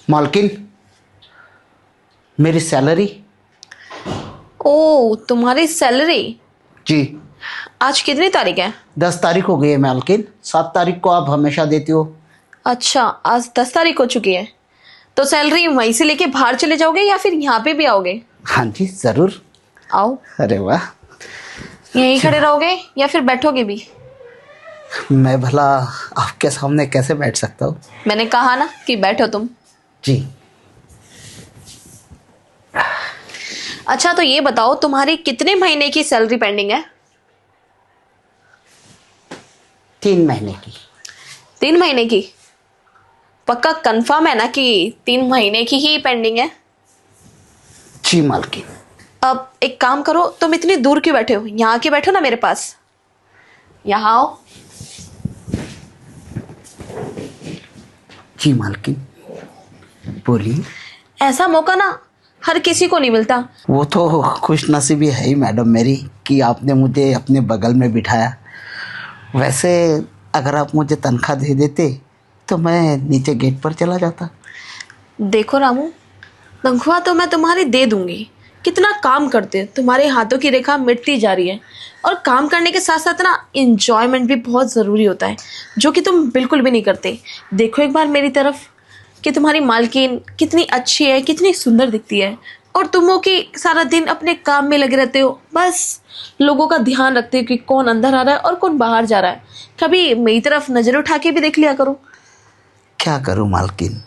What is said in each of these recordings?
मालकिन, मेरी सैलरी। ओ, तुम्हारी सैलरी। जी। आज कितनी तारीख है? 10 तारीख हो गई है मालकिन। 7 तारीख को आप हमेशा देती हो। अच्छा, आज 10 तारीख हो चुकी है। तो सैलरी वहीं से लेके बाहर चले जाओगे या फिर यहाँ पे भी आओगे? हाँ जी जरूर। आओ। अरे वाह। यहीं खड़े रहोगे या फिर बैठोगे भी? मैं भला आपके सामने कैसे बैठ सकता हूँ? मैंने कहा ना कि बैठो तुम। जी। अच्छा, तो ये बताओ तुम्हारी कितने महीने की सैलरी पेंडिंग है? 3 महीने की। 3 महीने की? पक्का कंफर्म है ना कि 3 महीने की ही पेंडिंग है? जी मालकिन। अब एक काम करो, तुम इतनी दूर क्यों बैठे हो? यहाँ आके बैठो ना मेरे पास। यहाँ आओ। जी मालकिन, बोलिए। ऐसा मौका ना हर किसी को नहीं मिलता। वो तो खुशनसीबी है ही मैडम मेरी कि आपने मुझे अपने बगल में बिठाया। वैसे अगर आप मुझे तनख्वाह दे देते तो मैं नीचे गेट पर चला जाता। देखो रामू, तनख्वाह तो मैं तुम्हारी दे दूंगी। कितना काम करते हो, तुम्हारे हाथों की रेखा मिटती जा रही है। और काम करने के साथ साथ ना इंजॉयमेंट भी बहुत ज़रूरी होता है, जो कि तुम बिल्कुल भी नहीं करते। देखो एक बार मेरी तरफ कि तुम्हारी मालकिन कितनी अच्छी है, कितनी सुंदर दिखती है। और तुम हो कि सारा दिन अपने काम में लगे रहते हो, बस लोगों का ध्यान रखते हो कि कौन अंदर आ रहा है और कौन बाहर जा रहा है। कभी मेरी तरफ नज़र उठा के भी देख लिया करो। क्या करूं मालकिन,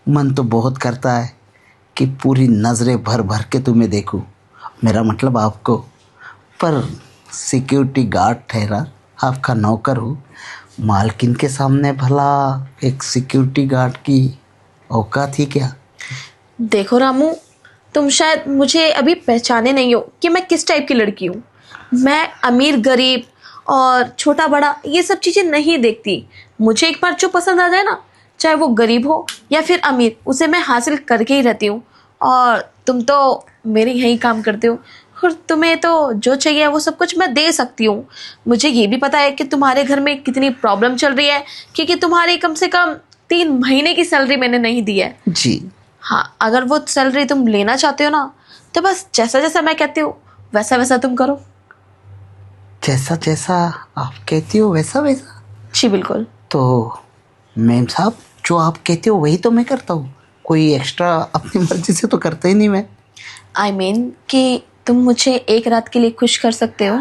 मन तो बहुत करता है कि पूरी नज़रें भर भर के तुम्हें देखूं, मेरा मतलब आपको। पर सिक्योरिटी गार्ड ठहरा, आपका नौकर हूँ। मालकिन के सामने भला एक सिक्योरिटी गार्ड की औकात ही क्या। देखो रामू, तुम शायद मुझे अभी पहचाने नहीं हो कि मैं किस टाइप की लड़की हूँ। मैं अमीर गरीब और छोटा बड़ा ये सब चीज़ें नहीं देखती। मुझे एक बार जो पसंद आ जाए ना, चाहे वो गरीब हो या फिर अमीर, उसे मैं हासिल करके ही रहती हूँ। और तुम तो मेरे यहीं काम करते हो और तुम्हें तो जो चाहिए वो सब कुछ मैं दे सकती हूँ। मुझे ये भी पता है कि तुम्हारे घर में कितनी प्रॉब्लम चल रही है, क्योंकि तुम्हारी कम से कम 3 महीने की सैलरी मैंने नहीं दी है। जी। हाँ, अगर वो सैलरी तुम लेना चाहते हो ना, तो बस जैसा जैसा मैं कहती हूँ वैसा वैसा तुम करो। जैसा जैसा आप कहती हो वैसा वैसा? जी बिल्कुल। तो मैम साहब, जो आप कहते हो वही तो मैं करता हूँ। कोई एक्स्ट्रा अपनी मर्जी से तो करता ही नहीं मैं। I mean कि तुम मुझे एक रात के लिए खुश कर सकते हो।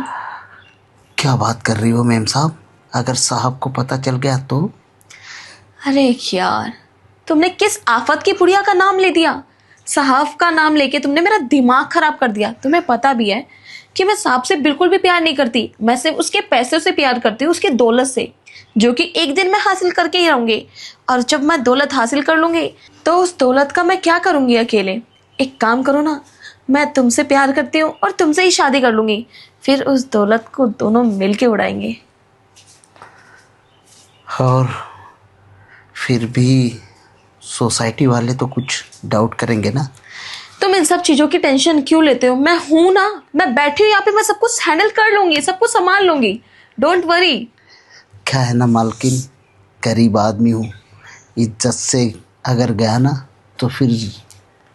क्या बात कर रही हो मैम साहब? अगर साहब को पता चल गया तो? अरे यार, तुमने किस आफत की पुड़िया का नाम ले दिया। साहब का नाम लेके तुमने मेरा दिमाग खराब कर दिया। तुम्हें पता भी है कि मैं साहब से बिल्कुल भी प्यार नहीं करती। मैं सिर्फ उसके पैसों से प्यार करती हूँ, उसके दौलत से, जो कि एक दिन मैं हासिल करके ही रहूंगी। और जब मैं दौलत हासिल कर लूंगी तो उस दौलत का मैं क्या करूंगी अकेले। एक काम करो ना, मैं तुमसे प्यार करती हूँ और तुमसे ही शादी कर लूंगी। फिर उस दौलत को दोनों मिल के उड़ाएंगे। और फिर भी सोसाइटी वाले तो कुछ डाउट करेंगे ना। तुम इन सब चीजों की टेंशन क्यों लेते हो? मैं हूं ना, मैं बैठी हूँ यहाँ पे, मैं सब कुछ हैंडल कर लूंगी, सब कुछ संभाल लूंगी। Don't worry. क्या है ना मालकिन, गरीब आदमी हूँ, इज्जत से अगर गया ना तो फिर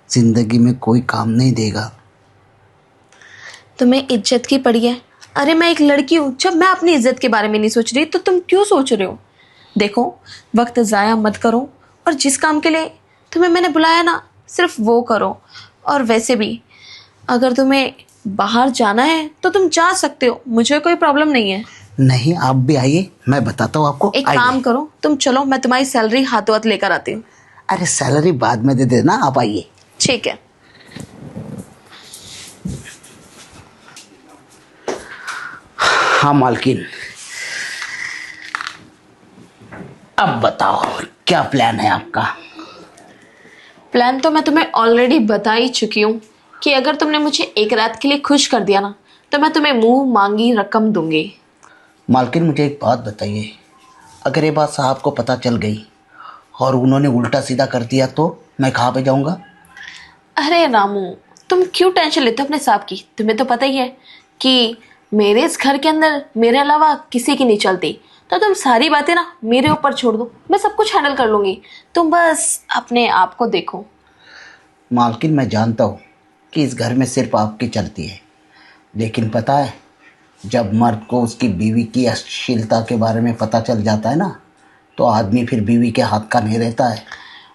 जिंदगी में कोई काम नहीं देगा। तुम्हें इज्जत की पड़ी है? अरे मैं एक लड़की हूँ। जब मैं अपनी इज्जत के बारे में नहीं सोच रही तो तुम क्यों सोच रहे हो? देखो, वक्त ज़ाया मत करो और जिस काम के लिए तुम्हें मैंने बुलाया ना, सिर्फ वो करो। और वैसे भी अगर तुम्हें बाहर जाना है तो तुम जा सकते हो, मुझे कोई प्रॉब्लम नहीं है। नहीं, आप भी आइए, मैं बताता हूँ आपको। एक आइए। काम करो, तुम चलो, मैं तुम्हारी सैलरी हाथों हाथ लेकर आती हूँ। अरे सैलरी बाद में दे देना, आप आइए। ठीक है। हाँ मालकिन, अब बताओ क्या प्लान है आपका? प्लान तो मैं तुम्हें ऑलरेडी बता ही चुकी हूँ कि अगर तुमने मुझे एक रात के लिए खुश कर दिया ना, तो मैं तुम्हें मुंह मांगी रकम दूंगी। मालकिन मुझे एक बात बताइए, अगर ये बात साहब को पता चल गई और उन्होंने उल्टा सीधा कर दिया तो मैं कहाँ पे जाऊँगा? अरे रामू, तुम क्यों टेंशन लेते हो अपने साहब की? तुम्हें तो पता ही है कि मेरे इस घर के अंदर मेरे अलावा किसी की नहीं चलती। तो तुम सारी बातें ना मेरे ऊपर छोड़ दो, मैं सब कुछ हैंडल कर लूंगी। तुम बस अपने आप को देखो। मालकिन मैं जानता हूँ कि इस घर में सिर्फ आपकी चलती है, लेकिन पता है जब मर्द को उसकी बीवी की अश्लीलता के बारे में पता चल जाता है ना, तो आदमी फिर बीवी के हाथ का नहीं रहता है।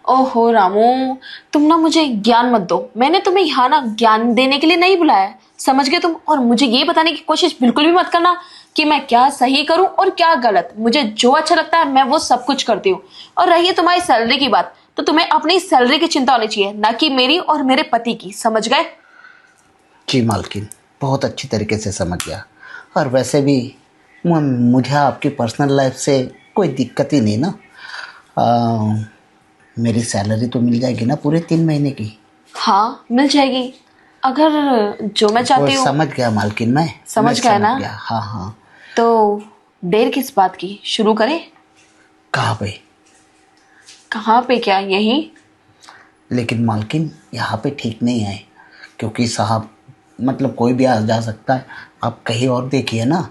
ओहो रामू, तुम ना मुझे ज्ञान मत दो। मैंने तुम्हें यहाँ ना ज्ञान देने के लिए नहीं बुलाया है, समझ गए तुम? और मुझे ये बताने की कोशिश बिल्कुल भी मत करना कि मैं क्या सही करूं और क्या गलत। मुझे जो अच्छा लगता है मैं वो सब कुछ करती हूँ। और रही है तुम्हारी सैलरी की बात, तो तुम्हें अपनी सैलरी की चिंता होनी चाहिए, ना कि मेरी और मेरे पति की, समझ गए? जी मालकिन, बहुत अच्छी तरीके से समझ गया। और वैसे भी मुझे आपकी पर्सनल लाइफ से कोई दिक्कत ही नहीं ना। मेरी सैलरी तो मिल जाएगी ना पूरे 3 महीने की? हाँ मिल जाएगी, अगर जो मैं चाहती हूँ। समझ गया मालकिन, मैं समझ गया ना? हाँ हाँ। तो देर किस बात की, शुरू करें? कहाँ पे? कहाँ पे क्या, यहीं? लेकिन मालकिन यहाँ पे ठीक नहीं है, क्योंकि साहब मतलब कोई भी आ जा सकता है। आप कहीं और देखिए ना।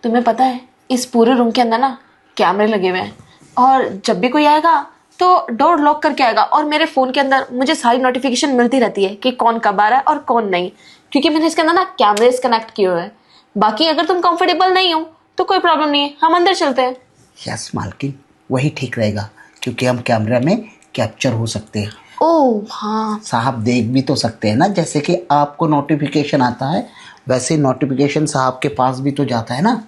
तुम्हें पता है इस पूरे रूम के अंदर ना कैमरे लगे हुए हैं, और जब भी कोई आएगा तो डोर लॉक करके आएगा। और मेरे फ़ोन के अंदर मुझे सारी नोटिफिकेशन मिलती रहती है कि कौन कब आ रहा है और कौन नहीं, क्योंकि मैंने इसके अंदर ना कैमरेज कनेक्ट किए हुए हैं। बाकी अगर तुम कंफर्टेबल नहीं हो तो कोई प्रॉब्लम नहीं है, हम अंदर चलते हैं। यस मालकिन, वही ठीक रहेगा, क्योंकि हम कैमरा में कैप्चर हो सकते हैं। ओह हाँ, साहब देख भी तो सकते हैं ना, जैसे कि आपको नोटिफिकेशन आता है वैसे नोटिफिकेशन साहब के पास भी तो जाता है ना।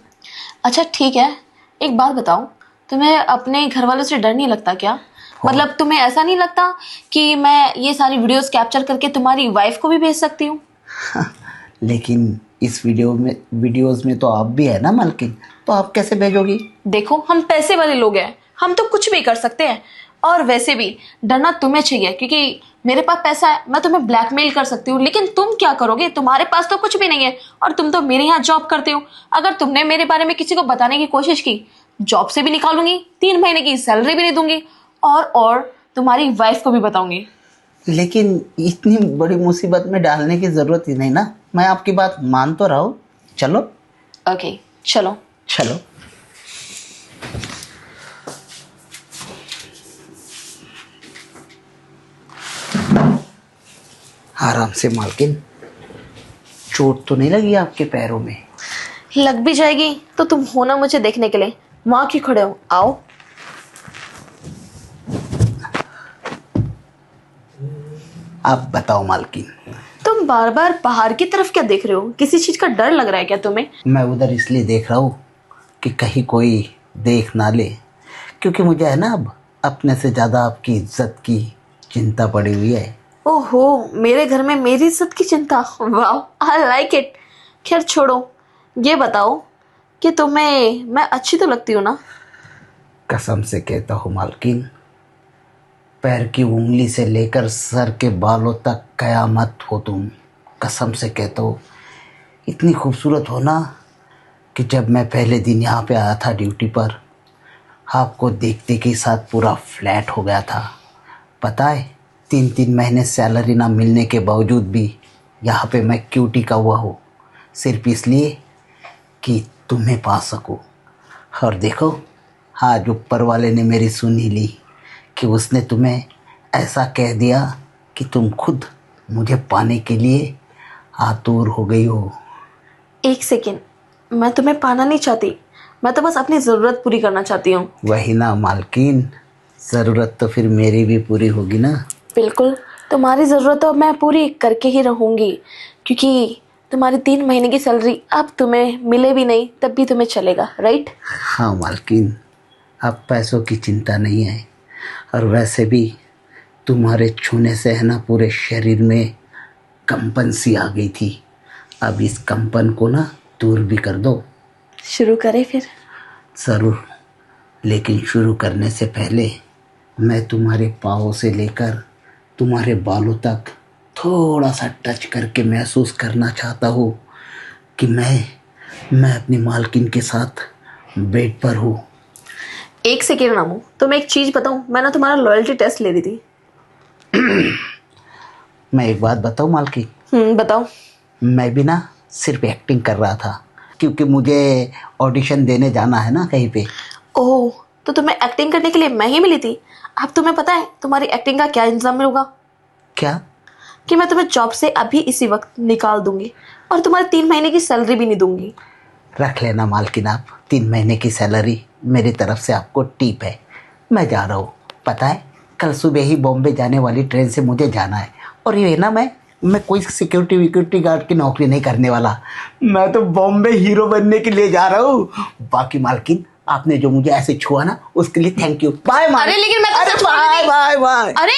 अच्छा ठीक है, एक बात बताओ, तुम्हें अपने घर वालों से डर नहीं लगता क्या? मतलब तुम्हें ऐसा नहीं लगता कि मैं ये सारी वीडियोस कैप्चर करके तुम्हारी वाइफ को भी भेज सकती हूँ? लेकिन इस वीडियोस में तो आप भी है ना मालकिन, तो आप कैसे भेजोगी? देखो हम पैसे वाले लोग हैं, हम तो कुछ भी कर सकते हैं। और वैसे भी डरना तुम्हें चाहिए, क्योंकि मेरे पास पैसा है, मैं तुम्हें ब्लैकमेल कर सकती हूँ। लेकिन तुम क्या करोगे? तुम्हारे पास तो कुछ भी नहीं है, और तुम तो मेरे यहाँ जॉब करते हो। अगर तुमने मेरे बारे में किसी को बताने की कोशिश की, जॉब से भी निकालूंगी, 3 महीने की सैलरी भी नहीं दूंगी, और तुम्हारी वाइफ को भी बताऊंगी। लेकिन इतनी बड़ी मुसीबत में डालने की जरूरत ही नहीं ना, मैं आपकी बात मान तो रहा हूँ। चलो। ओके चलो। चलो। आराम से मालकिन, चोट तो नहीं लगी आपके पैरों में? लग भी जाएगी तो तुम हो ना मुझे देखने के लिए, वहां क्यों खड़े हो? आओ। आप बताओ मालकिन। तुम बार बार बाहर की तरफ क्या देख रहे हो? किसी चीज का डर लग रहा है क्या तुम्हें? मैं उधर इसलिए देख रहा हूँ कि कहीं कोई देख ना ले, क्योंकि मुझे है ना अब अपने से ज़्यादा आपकी इज्जत की चिंता पड़ी हुई है। ओहो, मेरे घर में मेरी इज्जत की चिंता, वाह आई लाइक इट। खैर छोड़ो, ये बताओ कि तुम्हें मैं अच्छी तो लगती हूँ ना? कसम से कहता हूँ मालकिन, पैर की उंगली से लेकर सर के बालों तक कयामत हो तुम। कसम से कहता हूँ, इतनी खूबसूरत हो ना कि जब मैं पहले दिन यहाँ पे आया था ड्यूटी पर, आपको देखते के साथ पूरा फ्लैट हो गया था। पता है 3 महीने सैलरी ना मिलने के बावजूद भी यहाँ पे मैं क्यों टिका हुआ हूँ? सिर्फ इसलिए कि तुम्हें पा सकूँ। और देखो, आज ऊपर वाले ने मेरी सुन ही ली कि उसने तुम्हें ऐसा कह दिया कि तुम खुद मुझे पाने के लिए आतुर हो गई हो। एक सेकेंड, मैं तुम्हें पाना नहीं चाहती, मैं तो बस अपनी ज़रूरत पूरी करना चाहती हूँ। वही ना मालकिन, ज़रूरत तो फिर मेरी भी पूरी होगी ना। बिल्कुल, तुम्हारी ज़रूरत तो मैं पूरी करके ही रहूँगी, क्योंकि तुम्हारी 3 महीने की सैलरी अब तुम्हें मिले भी नहीं तब भी तुम्हें चलेगा, राइट? हाँ मालकिन, अब पैसों की चिंता नहीं है। और वैसे भी तुम्हारे छूने से है ना पूरे शरीर में कंपन सी आ गई थी। अब इस कंपन को ना दूर भी कर दो। शुरू करें फिर? ज़रूर, लेकिन शुरू करने से पहले मैं तुम्हारे पाँव से लेकर तुम्हारे बालों तक थोड़ा सा टच करके महसूस करना चाहता हूँ कि मैं अपनी मालकिन के साथ बेड पर हूँ। एक सेकेंड रामू, तुम्हें एक चीज़ बताऊँ, मैं ना तुम्हारा लॉयल्टी टेस्ट ले रही थी। मैं एक बात बताऊँ मालकिन? बताओ। मैं भी ना सिर्फ एक्टिंग कर रहा था क्योंकि मुझे ऑडिशन देने जाना है ना कहीं पे। ओह, तो तुम्हें एक्टिंग करने के लिए मैं ही मिली थी। अब तुम्हें पता है तुम्हारी एक्टिंग का क्या इंतजाम होगा? क्या? कि मैं तुम्हें जॉब से अभी इसी वक्त निकाल दूंगी और तुम्हारे 3 महीने की सैलरी भी नहीं दूंगी। रख लेना मालकिन, आप 3 महीने की सैलरी मेरी तरफ से आपको टिप है। मैं जा रहा हूँ, पता है कल सुबह ही बॉम्बे जाने वाली ट्रेन से मुझे जाना है। और ये ना मैं कोई सिक्योरिटी गार्ड की नौकरी नहीं करने वाला, मैं तो बॉम्बे हीरो बनने के लिए जा रहा हूँ। बाकी मालकिन, आपने जो मुझे ऐसे छुआ ना उसके लिए थैंक यू। बाय अरे लेकिन मैं तो अरे सच बोल रही बाय थी। Bye bye. अरे